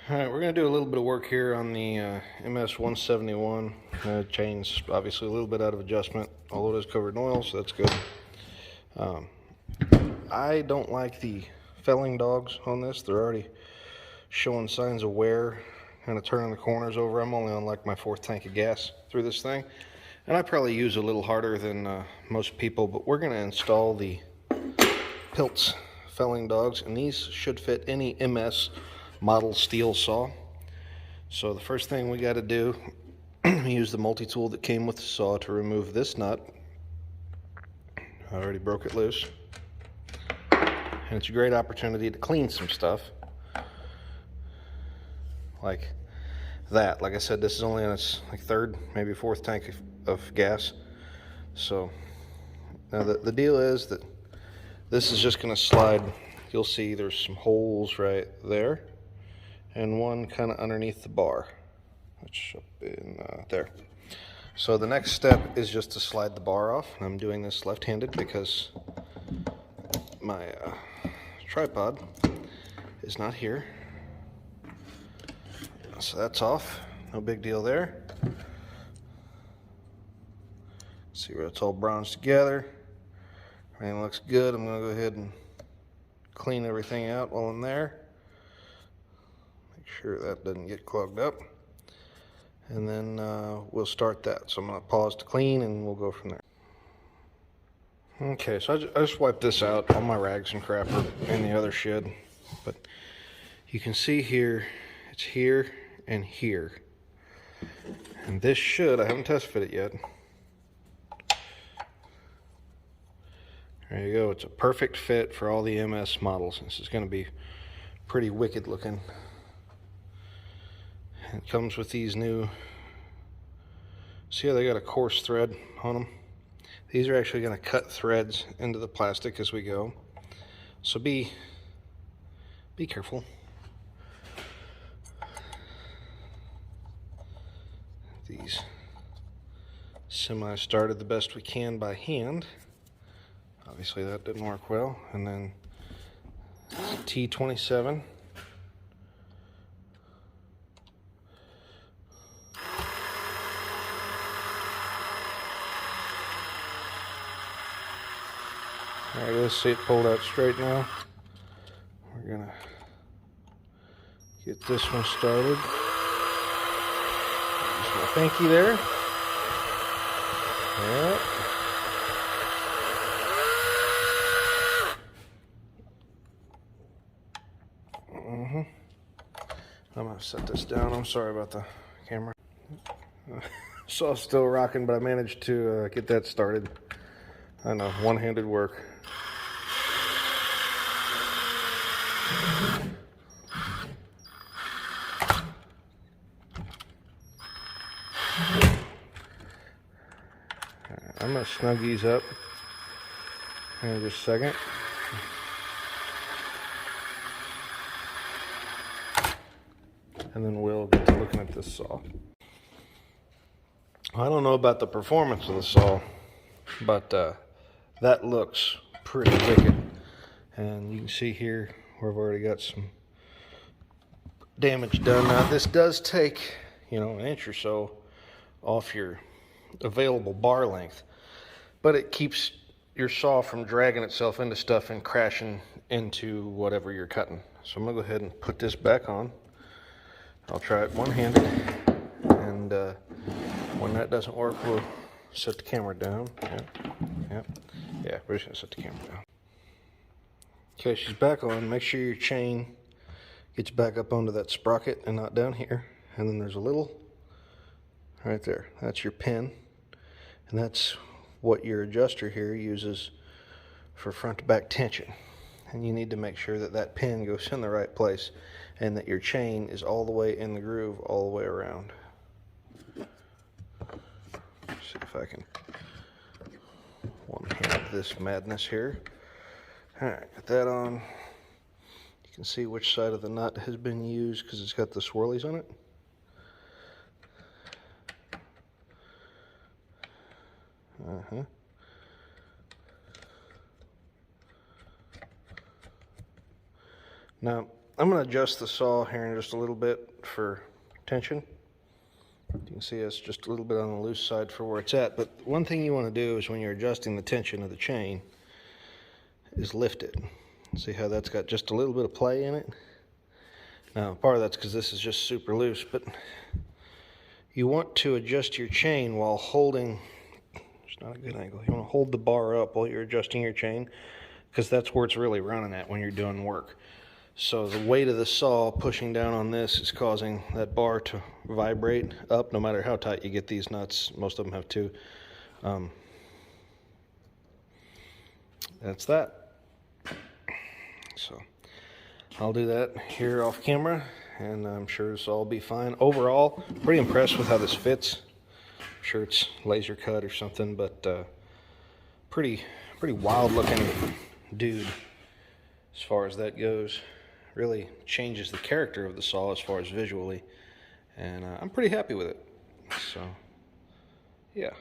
Alright, we're going to do a little bit of work here on the MS171. Chain's obviously a little bit out of adjustment, although it is covered in oil, so that's good. I don't like the felling dogs on this. They're already showing signs of wear, kind of turning the corners over. I'm only on like my 4th tank of gas through this thing, and I probably use a little harder than most people, but we're going to install the Piltz felling dogs, and these should fit any MS model steel saw. So the first thing we got to do, use the multi-tool that came with the saw to remove this nut. I already broke it loose, and it's a great opportunity to clean some stuff like that. Like I said, this is only on its like 3rd, maybe 4th tank of gas. So now the deal is that this is just going to slide. You'll see there's some holes right there and one kind of underneath the bar, which up in there. So the next step is just to slide the bar off. I'm doing this left-handed because my tripod is not here. So that's off, no big deal there. See where it's all bronzed together. Everything looks good. I'm going to go ahead and clean everything out while I'm there. Make sure that doesn't get clogged up. And then we'll start that. So I'm going to pause to clean and we'll go from there. Okay, so I just wiped this out. All my rags and crap are in the other shed. But you can see here, it's here and here. And this should, I haven't test fit it yet. There you go. It's a perfect fit for all the MS models. This is going to be pretty wicked looking. It comes with these new, see how they got a coarse thread on them? These are actually going to cut threads into the plastic as we go. So be careful. These semi-started the best we can by hand. Obviously that didn't work well. And then T27. There it is. See it pulled out straight now. We're gonna get this one started. Just my pinky there. Yep. I'm gonna set this down. I'm sorry about the camera. Saw's still rocking, but I managed to get that started. I know, one-handed work. I'm gonna snug these up in just a second. And then we'll get to looking at this saw. I don't know about the performance of the saw, but that looks pretty wicked. And you can see here where I've already got some damage done. Now this does take, you know, an inch or so off your available bar length, but it keeps your saw from dragging itself into stuff and crashing into whatever you're cutting. So I'm gonna go ahead and put this back on. I'll try it one-handed, and when that doesn't work, we'll set the camera down. Yeah, we're just gonna set the camera down. Okay, she's back on. Make sure your chain gets back up onto that sprocket and not down here. And then there's a little right there. That's your pin, and that's what your adjuster here uses for front to back tension. And you need to make sure that that pin goes in the right place and that your chain is all the way in the groove all the way around. See if I can one-hand this madness here. Alright, got that on. You can see which side of the nut has been used because it's got the swirlies on it. Now, I'm going to adjust the saw here in just a little bit for tension. You can see it's just a little bit on the loose side for where it's at. But one thing you want to do is when you're adjusting the tension of the chain is lift it. See how that's got just a little bit of play in it? Now, part of that's because this is just super loose, but you want to adjust your chain while holding, it's not a good angle, you want to hold the bar up while you're adjusting your chain, because that's where it's really running at when you're doing work. So the weight of the saw pushing down on this is causing that bar to vibrate up no matter how tight you get these nuts. Most of them have two. That's that. So I'll do that here off camera, and I'm sure this will all be fine. Overall, pretty impressed with how this fits. I'm sure it's laser cut or something, but pretty wild looking dude as far as that goes. Really changes the character of the saw as far as visually, and I'm pretty happy with it. So yeah.